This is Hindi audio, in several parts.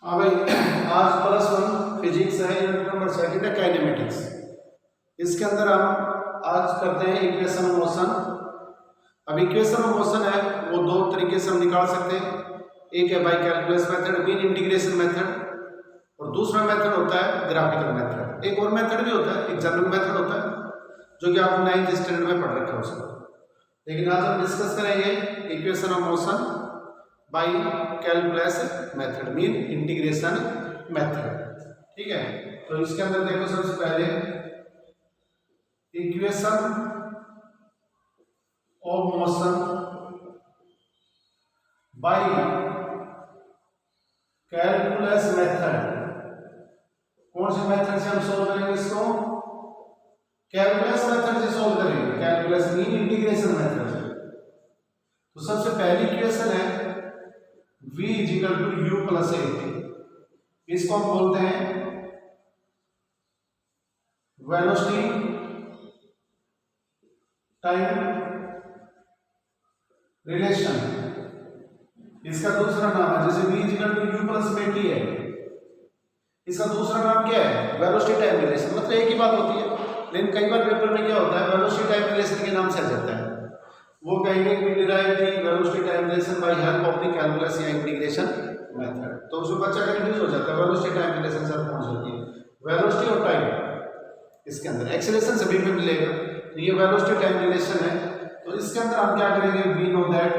हाँ भाई, आज +1 फिजिक्स है, यूनिट नंबर 2 है काइनेमेटिक्स। इसके अंदर हम आज करते हैं इक्वेशन ऑफ मोशन। अब इक्वेशन ऑफ मोशन है वो दो तरीके से हम निकाल सकते हैं। एक है by calculus method, mean integration method, और दूसरा मेथड होता है ग्राफिकल मेथड। एक और मेथड भी होता है, एक जनरल मेथड होता है जो कि आप 9th स्टैंडर्ड में पढ़ रखे हो उसको। लेकिन आज हम डिस्कस करेंगे equation of motion by calculus method, mean integration method. ठीक है, तो इसके अंदर देखो सबसे पहले equation of motion by calculus method. कौन से मेथड से हम सोल्व करेंगे इसको? कैलकुलस मेथड से सोल्व करेंगे। कैलकुलस मीन इंटीग्रेशन मेथड से। तो सबसे पहली इक्वेशन है v is equal to u plus a. इसको हम बोलते हैं वेलोसिटी टाइम रिलेशन। इसका दूसरा नाम है, जैसे v is equal to u plus में t है, इसका दूसरा नाम क्या है? Velocity time relation. मतलब एक ही बात होती है, लेकिन कई बार पेपर में क्या होता है, वेलोसिटी टाइम रिलेशन के नाम से आ जाता है। वो कहेंगे we derive the velocity time relation by help of the calculus या इंटीग्रेशन मेथड। तो उसमें बच्चा कंफ्यूज हो जाता है, वेलोसिटी टाइम रिलेशन से कौन सी होती है? वेलोसिटी और टाइम इसके अंदर एक्सेलरेशन सभी में मिलेगा, तो ये वेलोसिटी टाइम रिलेशन है। तो इसके अंदर हम क्या करेंगे? We know that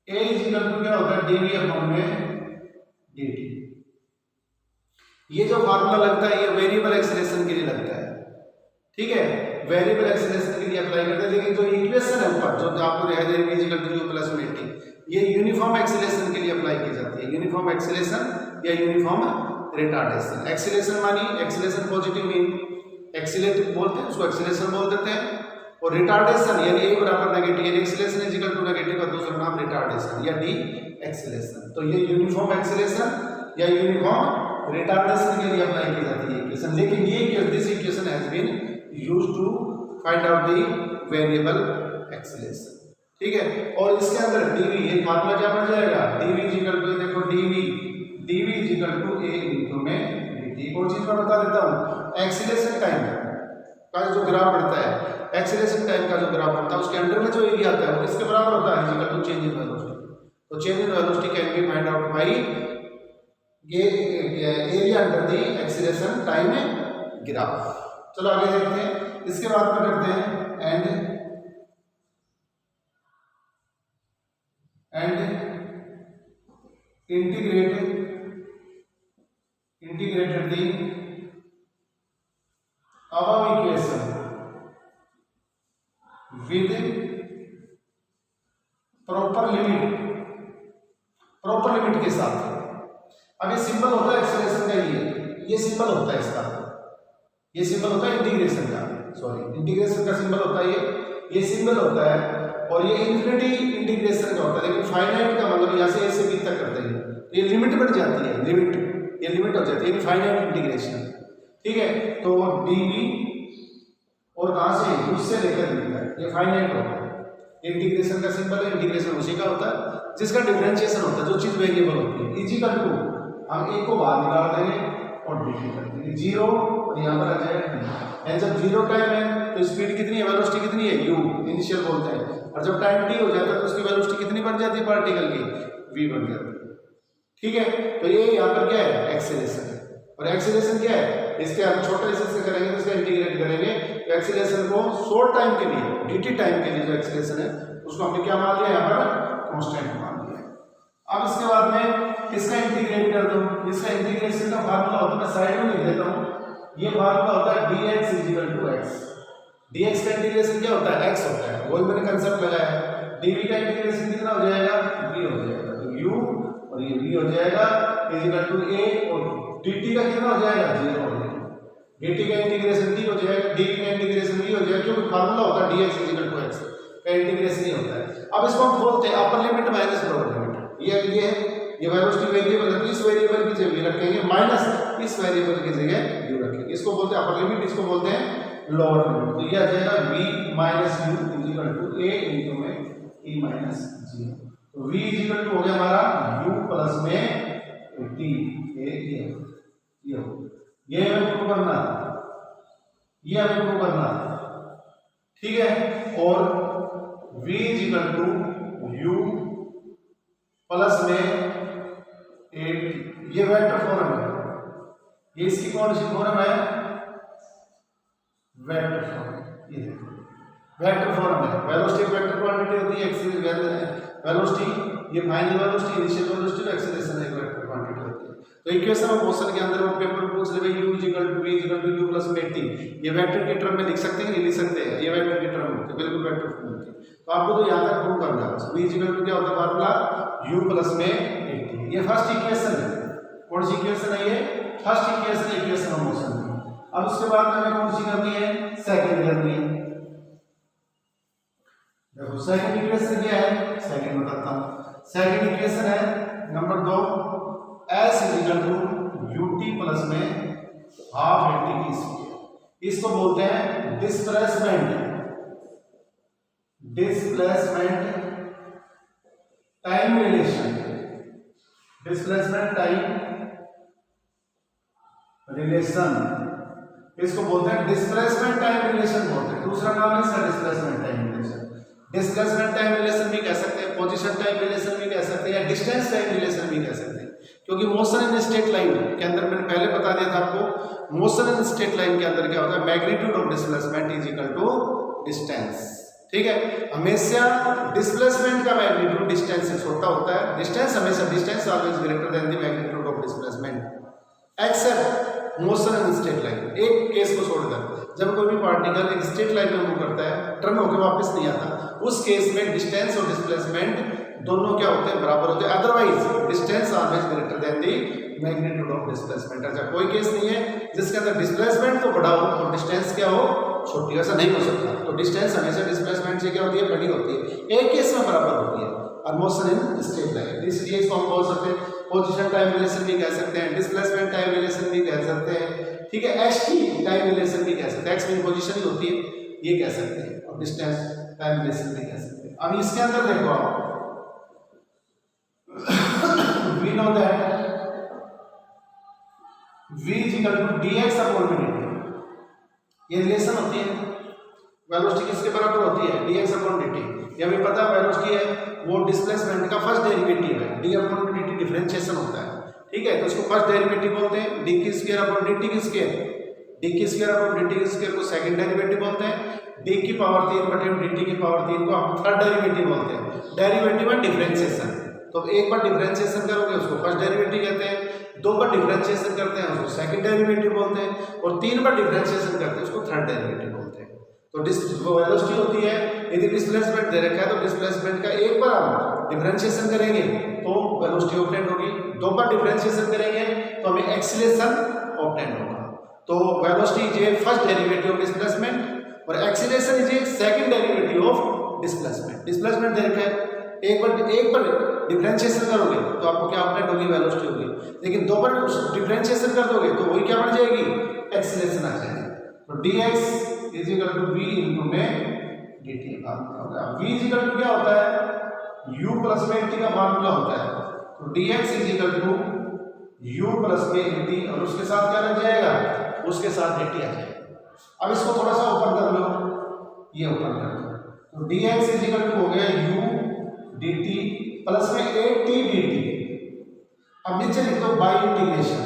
a equal to क्या होता है? डीवी अपॉन में डीटी। ये जो फार्मूला लगता है ये वेरिएबल एक्सेलरेशन के लिए लगता है। ठीक है, वेरिएबल एक्सेलरेशन के लिए अप्लाई करते हैं। लेकिन जो इक्वेशन है ऊपर जो आपको दिखाई दे रही है इक्वल टू u प्लस में t, ये यूनिफॉर्म एक्सेलरेशन के लिए अप्लाई की जाती है। यूनिफॉर्म एक्सेलरेशन या यूनिफॉर्म रिटार्डेशन। एक्सेलरेशन मानी एक्सेलरेशन पॉजिटिव मीन एक्सीलरेट बोलते हैं, उसको एक्सेलरेशन बोल देते हैं। और रिटार्डेशन यानी a बराबर नेगेटिव, यानी acceleration is equal to negative का दूसरा नाम रिटार्डेशन या डी एक्सेलरेशन। तो ये यूनिफॉर्म एक्सेलरेशन या यूनिफॉर्म रिटार्डेशन के लिए अप्लाई की जाती है इक्वेशन। लेकिन ये this equation has been used to find out the variable acceleration. ठीक है, और इसके अंदर dv ये फार्मूला क्या बन जाएगा? dv इज इक्वल टू, देखो dv is equal to a into में dt। एक और चीज मैं बता देता हूं, एक्सेलरेशन टाइम का जो ग्राफ बढ़ता है, एक्सेलरेशन टाइम का जो ग्राफ बढ़ता है उसके अंडर में जो एरिया आता है वो किसके बराबर होता है? Equal to change in velocity. तो change in velocity can be find out by ये area under the acceleration time graph. चलो आगे देखते हैं। इसके बाद में करते हैं and integrated the above equation with proper limit के साथ। अब ये सिंबल होता है एक्सेलरेशन का, ये सिंबल होता है इसका, ये सिंबल होता है इंटीग्रेशन का, सॉरी इंटीग्रेशन का सिंबल होता है ये सिंबल होता है। और ये इन्फिनिटी इंटीग्रेशन का होता है, लेकिन फाइनाइट का मतलब यहाँ से बी तक करते हैं, तो ये लिमिट बढ़ जाती है, ये लिमिट हो जाती है फाइनाइट इंटीग्रेशन। ठीक है, तो डीवी और कहाँ से उससे लेकर बी तक ये फाइनाइट होता है। इंटीग्रेशन का सिंबल है, इंटीग्रेशन उसी का होता है जिसका डिफरेंशिएशन होता है, जो चीज वेरिएबल होती है। इजिकल टू हम ए को बाहर निकाल देंगे और dt कर देंगे 0 और यहाँ पर आ जाएगा। एंड जब 0 टाइम है तो स्पीड कितनी है, वेलोसिटी कितनी है? u इनिशियल बोलते हैं। और जब टाइम t हो जाता है तो उसकी वेलोसिटी कितनी बढ़ जाती है पार्टिकल की? v बढ़ जाती है। ठीक है, तो ये यहाँ पर क्या है? एक्सेलरेशन है। और एक्सेलरेशन क्या है? इसके हम छोटे से करेंगे तो इसका इंटीग्रेट करेंगे, तो एक्सेलरेशन को शॉर्ट टाइम के लिए dt टाइम के लिए जो एक्सेलरेशन है उसको हमने क्या मान लिया? यहाँ पर कॉन्स्टेंट मान लिया। अब इसके बाद में इसका इंटीग्रेट कर दो। इसका इंटीग्रेशन का फार्मूला होता है, मैं साइड में लिख देता हूं। ये फार्मूला होता है dx equal to x। dx का इंटीग्रेशन क्या होता है? x होता है, वही मैंने कंसेप्ट लगाया है। dv का इंटीग्रेशन कितना हो जाएगा? v हो जाएगा, तो u और ये v हो जाएगा इक्वल टू a, और dt का कितना हो जाएगा? 0 हो जाएगा। dt का इंटीग्रेशन d हो जाएगा, dv का इंटीग्रेशन v हो जाएगा, क्योंकि फार्मूला होता है dx इक्वल टू x का इंटीग्रेशन ही होता है। अब इसको हम बोलते हैं upper limit minus lower limit. ये वेलोसिटी वेरिएबल है, इस वेरिएबल की जगह रखेंगे माइनस, इस वेरिएबल की जगह u रखेंगे। इसको बोलते हैं अपर लिमिट, इसको बोलते हैं लोअर लिमिट। तो ये आ जाएगा v minus u equal to a into में e माइनस 0। तो v इजिकल टू हो गया हमारा u प्लस में t, ये हमें प्रूव करना, ये हमें प्रूव करना, ठीक है। और v is equal to u plus में 8, ये वेक्टर फॉर्म है, ये इसकी कौन सी फॉर्म है, वेक्टर फॉर्म, ये देखो वेक्टर फॉर्म है। वेलोसिटी वेक्टर क्वांटिटी होती है, वेलोसिटी ये final velocity, initial velocity, acceleration एक वेक्टर क्वांटिटी होती है। तो इक्वेशन ऑफ मोशन के अंदर वो पेपर पूछ ले भाई u equal to v equal to u plus में 18, ये वेक्टर के टर्म में लिख सकते हैं, नहीं लिख सकते हैं, ये वेक्टर के टर्म होते हैं, बिल्कुल वेक्टर फॉर्म होती है। तो आपको तो यहां तक प्रूव करना है। v इक्वल टू क्या होता है फार्मूला, u प्लस में 18, ये फर्स्ट इक्वेशन है। कौन सी इक्वेशन है ये, फर्स्ट इक्वेशन है इक्वेशन ऑफ मोशन की। अब उसके बाद हमें कौन सी करनी है, सेकंड करनी है। देखो सेकंड इक्वेशन क्या है, सेकंड बताता हूं। सेकंड इक्वेशन है number 2, s equal to ut plus में हाफ at की स्क्वायर, इसको बोलते हैं displacement time relation, displacement time relation, इसको बोलते हैं डिस्प्लेसमेंट टाइम रिलेशन बोलते हैं। दूसरा नाम है इसका displacement time relation. Displacement time relation भी कह सकते हैं, पोजीशन टाइम रिलेशन भी कह सकते हैं, डिस्टेंस टाइम रिलेशन भी कह सकते हैं। क्योंकि मोशन इन स्ट्रेट लाइन के अंदर मैंने पहले बता दिया था आपको, मोशन इन स्ट्रेट लाइन के अंदर क्या होता है, magnitude of displacement is equal to distance, ठीक है। हमेशा डिस्प्लेसमेंट का मैग्नीट्यूड डिस्टेंस से छोटा होता है, डिस्टेंस हमेशा, distance always greater than the magnitude of displacement except motion in straight line. एक केस को छोड़कर, जब कोई भी पार्टिकल एक स्ट्रेट लाइन में मूव करता है, टर्न होकर वापस नहीं आता, उस केस में डिस्टेंस और डिस्प्लेसमेंट दोनों क्या होते हैं, बराबर होते हैं। Otherwise distance always greater then the magnitude of displacement. ऐसा कोई केस नहीं है जिसके अंदर डिस्प्लेसमेंट तो बड़ा हो और डिस्टेंस क्या हो, छोटी, ऐसा नहीं हो सकता। तो डिस्टेंस हमेशा डिस्प्लेसमेंट से क्या होती है, बड़ी होती है, एक केस में बराबर होती है, और मोशन इन स्ट्रेट लाइन। इसलिए इसको हम बोल सकते हैं पोजीशन टाइम रिलेशन भी कह सकते हैं, डिस्प्लेसमेंट टाइम रिलेशन भी कह सकते हैं, ठीक है। xt टाइम रिलेशन भी कह सकते हैं, x में पोजीशन ही होती है, ये कह सकते हैं, और डिस्टेंस टाइम रिलेशन भी कह सकते हैं। अब इसके अंदर देखो आप, we know that v is equal to dx upon dt, ये रिलेशन होती है, वेलोसिटी किसके बराबर होती है, dx upon dt। ये हमें पता है वेलोसिटी है वो डिस्प्लेसमेंट का फर्स्ट डेरिवेटिव है, d upon dt डिफरेंशिएशन होता है, ठीक है। तो इसको फर्स्ट डेरिवेटिव बोलते हैं, d की स्क्वायर अपॉन dt की स्क्वायर, d की स्क्वायर अपॉन dt की स्क्वायर को सेकंड डेरिवेटिव बोलते हैं, d की पावर 3 बटे dt की पावर 3 को हम थर्ड डेरिवेटिव बोलते हैं। डेरिवेटिव है डिफरेंशिएशन, तो एक बार डिफरेंशिएशन करोगे उसको फर्स्ट डेरिवेटिव कहते हैं, दो बार डिफरेंशिएशन करते हैं उसको सेकंड डेरिवेटिव बोलते हैं, और तीन बार डिफरेंशिएशन करते हैं उसको थर्ड डेरिवेटिव बोलते हैं। तो वेलोसिटी होती है, यदि डिस्प्लेसमेंट दे रखा है तो डिस्प्लेसमेंट का एक बार हम डिफरेंशिएशन करेंगे तो वेलोसिटी ऑब्टेन होगी, दो बार डिफरेंशिएशन करेंगे तो हमें एक्सीलरेशन ऑब्टेन होगा। तो velocity is a first derivative of displacement और acceleration is a second derivative of displacement. Displacement दे रखा है, एक बार डिफरेंशिएशन करोगे तो आपको क्या ऑब्टेन होगी, वेलोसिटी होगी, लेकिन दो बार डिफरेंशिएशन कर दोगे तो वही क्या बन जाएगी, एक्सीलरेशन आ जाएगी। तो dx is equal to v into में dt का formula. v is equal to क्या होता है, u प्लस में dt का फार्मूला होता है, तो dx is equal to u plus में dt, और उसके साथ क्या लग जाएगा, उसके साथ dt आ जाएगा। अब इसको थोड़ा सा ऊपर कर लो, ये ऊपर कर दो, तो dx इज इक्वल टू हो गया u dt प्लस में 8t dt। अब नीचे लिख दो by integration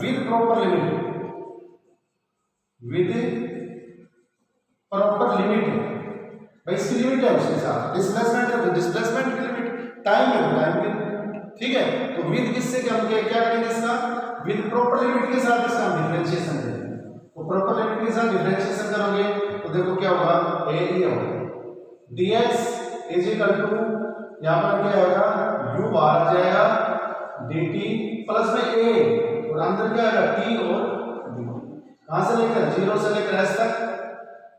with proper limit, भाई इसकी लिमिट है, उसके साथ डिस्प्लेसमेंट है तो डिस्प्लेसमेंट की लिमिट, टाइम है तो टाइम की लिमिट, ठीक है। तो विद किससे क्या करेंगे, इसका विद प्रॉपर लिमिट के साथ इसका हम डिफरेंशिएशन करेंगे। तो प्रॉपर लिमिट के साथ डिफरेंशिएशन करोगे तो देखो क्या होगा, ये होगा dx इज इक्वल टू, यहाँ पर क्या होगा, u बाहर आ जाएगा, dt प्लस में a, और अंदर क्या आएगा t और dt। कहां से लेकर, 0 से लेकर s तक,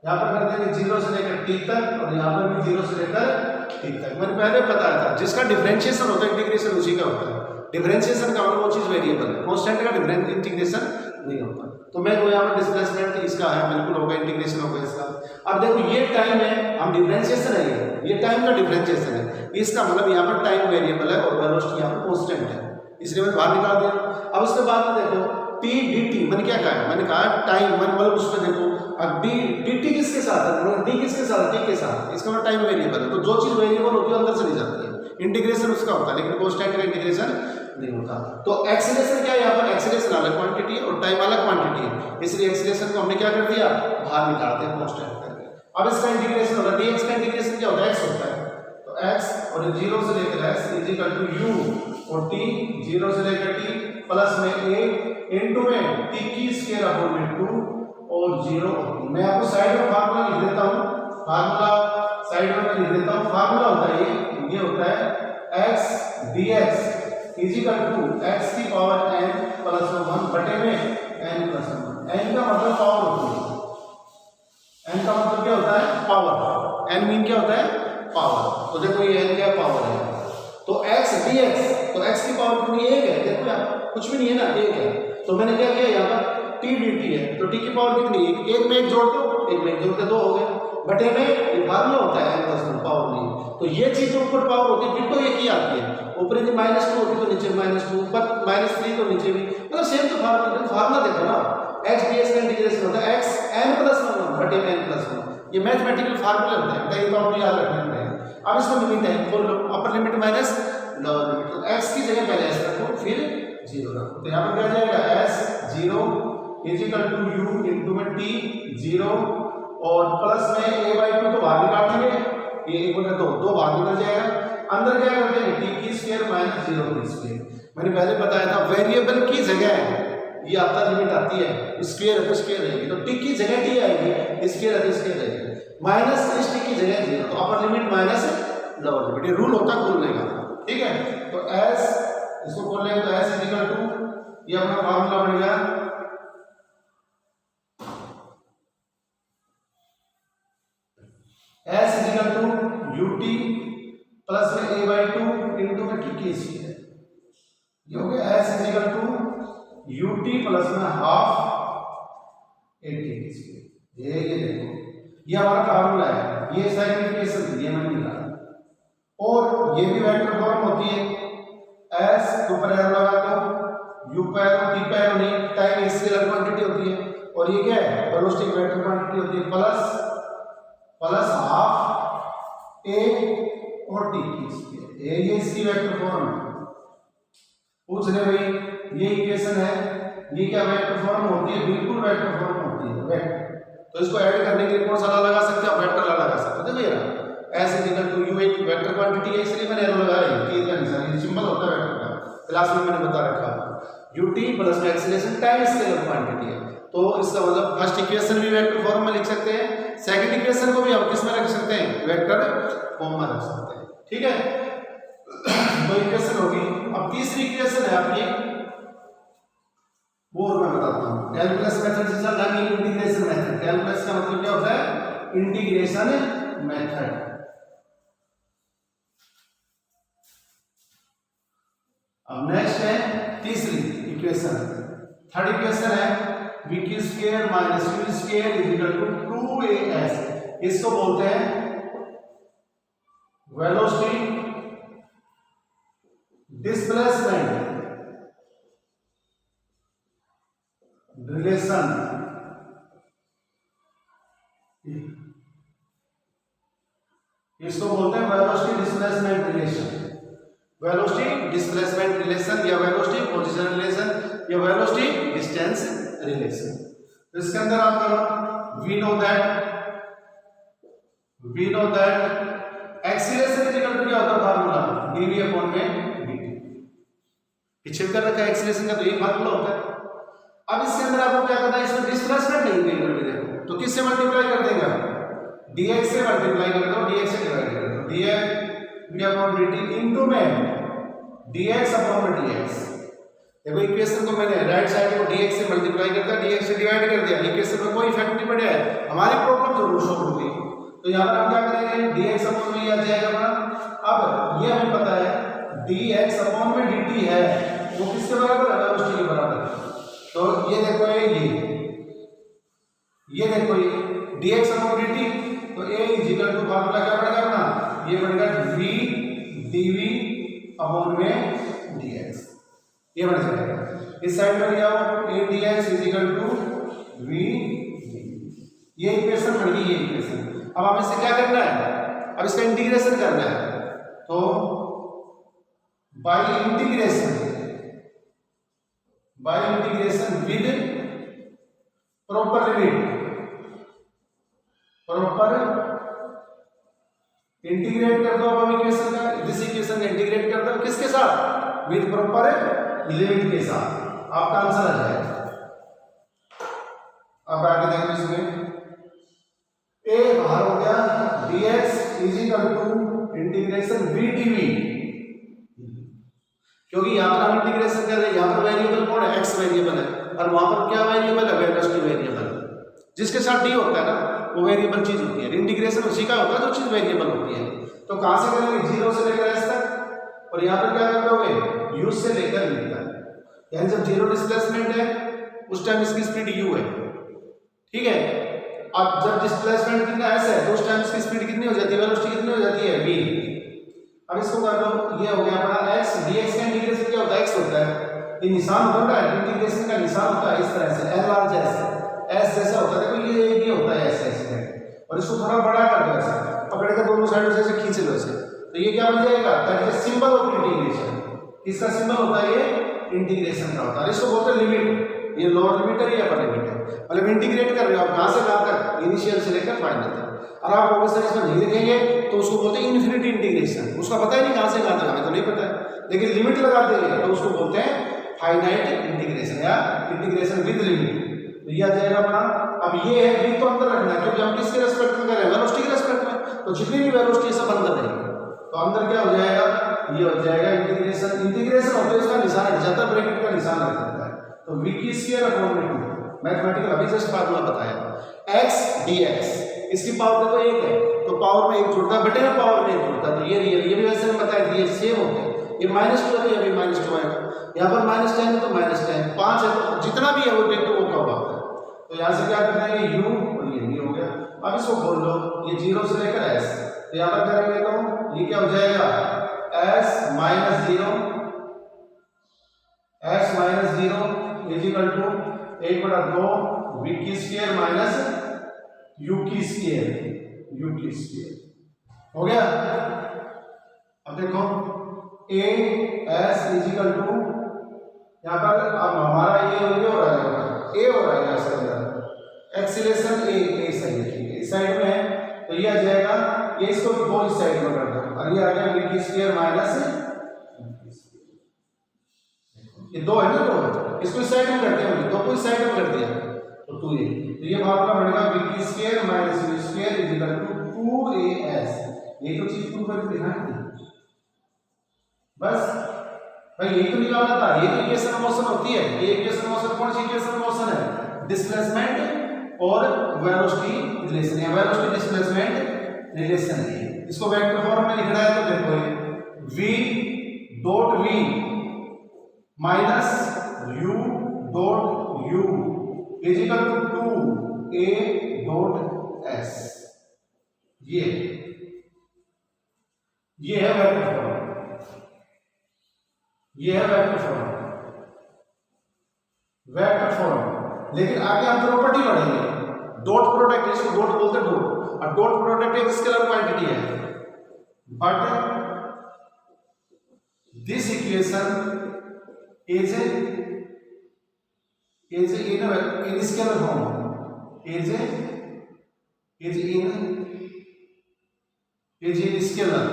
यहाँ पर कर देंगे 0 से लेकर t तक, और यहाँ पर भी 0 से लेकर t तक। मैंने पहले बताया था जिसका डिफरेंशिएशन होता है इंटीग्रेशन उसी का होता है। डिफरेंशिएशन का मतलब वो चीज वेरिएबल है, कांस्टेंट का इंटीग्रेशन नहीं होता। तो मैं को यहाँ पर डिस्प्लेसमेंट इसका है, बिल्कुल होगा, इंटीग्रेशन होगा इसका। अब देखो ये टाइम है, हम डिफरेंशिएशन है, ये टाइम का डिफरेंशिएशन है, इसका मतलब यहाँ पर टाइम वेरिएबल है और वेलोसिटी यहाँ पर कांस्टेंट है, इसलिए मैं बाहर निकाल दिया। अब उसके बाद में देखो टी डी टी, मैंने क्या कहा, मैंने कहा टाइम, मैंने मतलब उसमें देखो अब डी डी टी किसके साथ है, डी किसके साथ है, टी के साथ, इसका मतलब टाइम वेरिएबल है। तो जो चीज वेरिएबल होती है अंदर चली जाती है, इंटीग्रेशन उसका होता है, लेकिन कांस्टेंट का इंटीग्रेशन नहीं होता। तो एक्सीलरेशन क्या है, यहाँ पर एक्सीलरेशन अलग क्वांटिटी है और टाइम अलग क्वांटिटी है, इसलिए एक्सीलरेशन को हमने क्या कर दिया, बाहर निकालते हैं कांस्टेंट करके। अब इसका इंटीग्रेशन होता है, dx का इंटीग्रेशन क्या होता है, x होता है, तो x और 0 से लेकर s is equal to u और t 0 से लेकर t प्लस में a इनटू में t की स्क्वायर अपॉन में 2 और 0 और t। मैं आपको साइड में फार्मूला लिख देता हूं, फार्मूला साइड में लिख देता हूं। फार्मूला होता है ये होता है x dx is equal to x की पावर n प्लस 1 बटे में n प्लस 1। n का मतलब पावर होती है, n का मतलब क्या होता है, पावर, n मीन क्या होता है, पावर। तो देखो ये n क्या पावर है, तो x dx, तो x की पावर कितनी, 1 है, देखो यार कुछ भी नहीं है ना, 1 है। तो मैंने क्या किया यहाँ पर t dt है, तो t की पावर कितनी, 1 में 1 जोड़ दो, 1 में 1 जोड़ के 2 हो गए, बटे में ये फार्मूला होता है n प्लस 1 पावर नहीं। तो ये चीज जो ऊपर पावर होती है डिटो एक ही आती है, ऊपर यदि -2 होती तो नीचे -2, ऊपर -3 तो नीचे भी, मतलब सेम तो फार्मूला देखो ना, x dx का इंटीग्रेशन होता है x n प्लस 1 बटे में n प्लस 1, ये मैथमेटिकल फार्मूला होता है, तो ये तो आपको याद रखना पड़ेगा। अब इसको लिमिट है, full upper limit minus lower limit, तो x की जगह पहले s रखो फिर 0 रखो, तो यहाँ पर क्या जाएगा s 0 is equal to u into में t 0 और प्लस में a/2 तो बाहर निकालेंगे, ये 1 बटा 2 बाहर निकल जाएगा, अंदर क्या करते हैं t की स्क्वायर माइनस 0 की स्क्वायर। मैंने पहले बताया था वेरिएबल की जगह ये आपका लिमिट आती है, स्क्वायर है तो स्क्वायर रहेगी, तो t की जगह t आएगी, स्क्वायर है तो स्क्वायर रहेगी, माइनस इस t की जगह 0, तो upper limit minus lower limit, ये रूल होता है खोलने का, ठीक है। तो s इसको खोल लेंगे तो s इज इक्वल टू, ये अपना फार्मूला बन गया s is equal to ut plus में a/2 इनटू में t की स्क्वायर, ये हो गया s is equal to ut plus में हाफ a t की स्क्वायर। ये देखो ये हमारा फार्मूला है, ये साइन इक्वेशन थी, ये मैंने निकाला, और ये भी वेक्टर फॉर्म होती है, s ऊपर एरो लगा दो, u पर एरो t पर एरो नहीं, टाइम स्केलर क्वांटिटी होती है, और ये क्या है, वेलोसिटी वेक्टर क्वांटिटी होती है, प्लस हाफ a और t की स्क्वायर, ये इसकी वेक्टर फॉर्म है। पूछ रहे भाई ये इक्वेशन है, ये क्या वेक्टर फॉर्म होती है, बिल्कुल वेक्टर फॉर्म होती है, वेक्टर। तो इसको ऐड करने के लिए कौन सा लगा सकते हैं, वेक्टर लगा सकते हैं। देखो s is equal to u एक वेक्टर क्वांटिटी है, इसलिए मैंने एरो लगाया है, t का निशान, ये सिंबल होता है वेक्टर का, क्लास में मैंने बता रखा है। ut प्लस में एक्सीलरेशन टाइम स्केलर क्वांटिटी है, तो इसका मतलब फर्स्ट इक्वेशन भी वेक्टर फॉर्म में लिख सकते हैं, सेकंड इक्वेशन को भी हम किस में रख सकते हैं, वेक्टर फॉर्म में रख सकते हैं, ठीक है। तो इक्वेशन होगी। अब तीसरी इक्वेशन है आपकी, वो मैं बताता हूं, कैलकुलस मेथड से चल रहा है, इंटीग्रेशन मेथड। कैलकुलस का मतलब क्या होता है, इंटीग्रेशन मेथड। अब नेक्स्ट है तीसरी इक्वेशन, थर्ड इक्वेशन है v की square minus u square is equal to 2as, इसको बोलते हैं वेलोसिटी डिस्प्लेसमेंट रिलेशन, इसको बोलते हैं velocity displacement relation, velocity displacement relation या वेलोसिटी पोजीशन रिलेशन या वेलोसिटी डिस्टेंस रिलेशन। तो इसके अंदर आप करो, we know that acceleration is equal to क्या होता है, फार्मूला dv अपॉन में dt, पीछे कर रखा है एक्सीलरेशन का, तो ये फार्मूला होता है। अब इसके अंदर आपको क्या करना है, इसमें डिस्प्लेसमेंट नहीं वेरिएबल देखो, तो किससे मल्टीप्लाई कर देगा, dx से मल्टीप्लाई कर दो, dx से डिवाइड कर दो, dv अपॉन dt इनटू में dx अपॉन में dx। देखो इक्वेशन को मैंने राइट साइड को dx से मल्टीप्लाई कर दिया, dx से डिवाइड कर दिया, इक्वेशन में कोई इफेक्ट नहीं पड़ा है, हमारी प्रॉब्लम जरूर सॉल्व होगी। तो यहाँ पर हम क्या करेंगे, dx अपॉन में ये आ जाएगा अपना। अब ये हमें पता है dx अपॉन में dt है, वो किसके बराबर है, वेलोसिटी के बराबर है, तो ये देखो ये देखो ये dx अपॉन dt, तो a is equal to formula क्या बनेगा अपना, ये बनेगा v dv अपॉन में dx, ये बन जाएगा। इस साइड में क्या हो, a dx is equal to v dv, ये इक्वेशन बन गई, ये इक्वेशन। अब हमें इससे क्या करना है, अब इसका इंटीग्रेशन करना है, तो bye integration with proper limit, proper integrate कर दो अब इक्वेशन का, दिस इक्वेशन का इंटीग्रेट कर दो किसके साथ, विद प्रॉपर लिमिट के साथ, आपका आंसर आ जाएगा। अब आगे देखो इसमें a बाहर हो गया, dx is equal to integration v dv, क्योंकि यहां पर हम इंटीग्रेशन कर रहे हैं, यहां पर वेरिएबल कौन है, x वेरिएबल है, और वहां पर क्या वेरिएबल है, वेलोसिटी वेरिएबल, जिसके साथ d होता है ना वो वेरिएबल चीज होती है, इंटीग्रेशन उसी का होता है जो चीज वेरिएबल होती है। तो कहां से करेंगे, 0 से लेकर s तक, और यहां पर क्या करोगे, u से लेकर v तक, यानी जब जीरो डिस्प्लेसमेंट है उस टाइम इसकी स्पीड u है, ठीक है। अब जब डिस्प्लेसमेंट कितना s है तो उस टाइम इसकी स्पीड कितनी हो जाती है, वेलोसिटी कितनी हो जाती है, v। अब इसको कर लो, ये हो गया अपना x, dx का इंटीग्रेशन क्या होता है, x होता है, ये निशान होता है इंटीग्रेशन का, निशान होता है इस तरह से l r जैसे s जैसा होता है, देखो ये होता है ऐसे ऐसे, और इसको थोड़ा बड़ा कर दो ऐसे, पकड़ के दोनों साइड से ऐसे खींच लो ऐसे, तो ये क्या बन जाएगा, that is symbol of integration. किसका सिंबल होता है, ये इंटीग्रेशन का होता है, इसको बोलते हैं लिमिट, ये लोअर लिमिट है, ये अपर लिमिट है, मतलब इंटीग्रेट कर रहे हो आप कहां से कहां तक, इनिशियल से लेकर फाइनल तक। और आप ऑब्वियसली इसमें नहीं लिखेंगे तो उसको बोलते हैं इन्फिनिटी इंटीग्रेशन, उसका पता ही नहीं कहां से कहां तक, हमें तो नहीं पता है, लेकिन लिमिट लगा देंगे तो उसको बोलते हैं फाइनाइट इंटीग्रेशन या इंटीग्रेशन विद लिमिट। तो ये आ जाएगा अपना, अब ये है v तो अंदर रखना है क्योंकि हम किसके रेस्पेक्ट में कर रहे हैं, वेलोसिटी के रेस्पेक्ट में, तो जितनी भी वेलोसिटी सब अंदर रहेगी, तो अंदर क्या हो जाएगा, ये हो जाएगा इंटीग्रेशन, इंटीग्रेशन होता है इसका निशान हट जाता है, ब्रैकेट का निशान हट जाता है, तो v की स्क्वायर अपॉन में 2, मैथमेटिकल अभी जस्ट फार्मूला बताया, x dx, इसकी पावर देखो 1 है तो पावर में 1 जुड़ता है, बटे में पावर में 1 जुड़ता है, तो ये रियल, ये भी वैसे हम बताया ये सेम होते हैं, ये -2 है, ये भी -2 आएगा, यहाँ पर -10 है तो -10, 5 है तो जितना भी है वो देखो वो कब आता है, तो यहाँ से क्या करना है, ये u और ये v हो गया। अब इसको खोल लो, ये 0 से लेकर s, तो यहाँ पर करेंगे तो ये क्या हो जाएगा, s - 0 is equal to 1/2 v की स्क्वायर माइनस u की स्क्वायर हो गया। अब देखो a s is equal to, यहाँ पर अब हमारा ये हो रहा है, a हो रहा है इसके अंदर, एक्सीलरेशन a सही है, ठीक है, इस साइड में है तो ये आ जाएगा, ये इसको दो इस साइड में कर दो, और ये आ गया v की स्क्वायर माइनस, ये 2 है ना, 2 इसको इस साइड में करते हैं, 2 को इस साइड में कर दिया तो 2a, तो ये फार्मूला बनेगा v की square minus u square is equal to 2as, ये तो चीज प्रूव करके दिखाएंगे बस भाई, यही तो निकालना था, ये इक्वेशन ऑफ मोशन होती है, ये इक्वेशन ऑफ मोशन कौन सी इक्वेशन ऑफ मोशन है, डिस्प्लेसमेंट और वेलोसिटी रिलेशन है, वेलोसिटी डिस्प्लेसमेंट रिलेशन है, इसको वेक्टर फॉर्म में लिखना है तो देखो v dot v minus u dot u is equal to 2a dot s, ये है वेक्टर फॉर्म, ये है वेक्टर फॉर्म। लेकिन आगे हम प्रॉपर्टी पढ़ेंगे, डॉट प्रोडक्ट, इसको डॉट बोलते हैं, डॉट, और डॉट प्रोडक्ट एक स्केलर क्वांटिटी है, but this equation is in scalar form, is in scalar,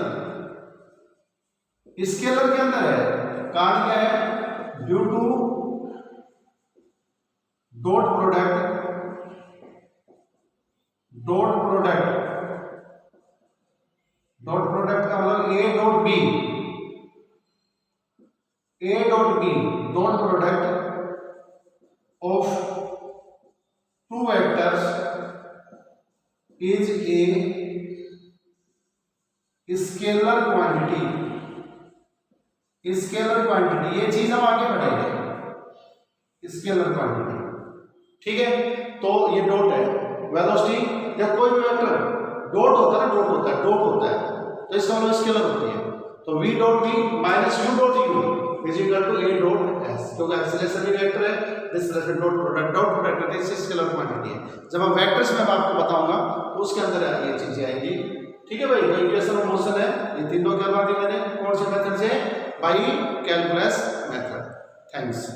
scalar के अंदर है, कारण क्या है, ड्यू टू डॉट प्रोडक्ट का मतलब a dot b, dot product of two vectors is a scalar quantity, ये चीज हम आगे बढ़ेंगे, स्केलर क्वांटिटी। ठीक है, तो ये डॉट है। वेलोसिटी जब कोई भी वेक्टर डॉट होता है, डॉट होता है तो इसका मतलब स्केलर होती है। तो v dot v minus u dot u is equal to a dot s, क्योंकि एक्सीलरेशन भी वेक्टर है, डिस्प्लेसमेंट डॉट प्रोडक्ट है, इससे स्केलर क्वांटिटी है। जब हम वेक्टर्स में आपको बताऊंगा तो उसके अंदर ये चीजें आएंगी। ठीक है भाई, तो इक्वेशन ऑफ मोशन है, ये तीनों क्या बात है मैंने कौन से मेथड से, बाय कैलकुलस मेथड। थैंक्स।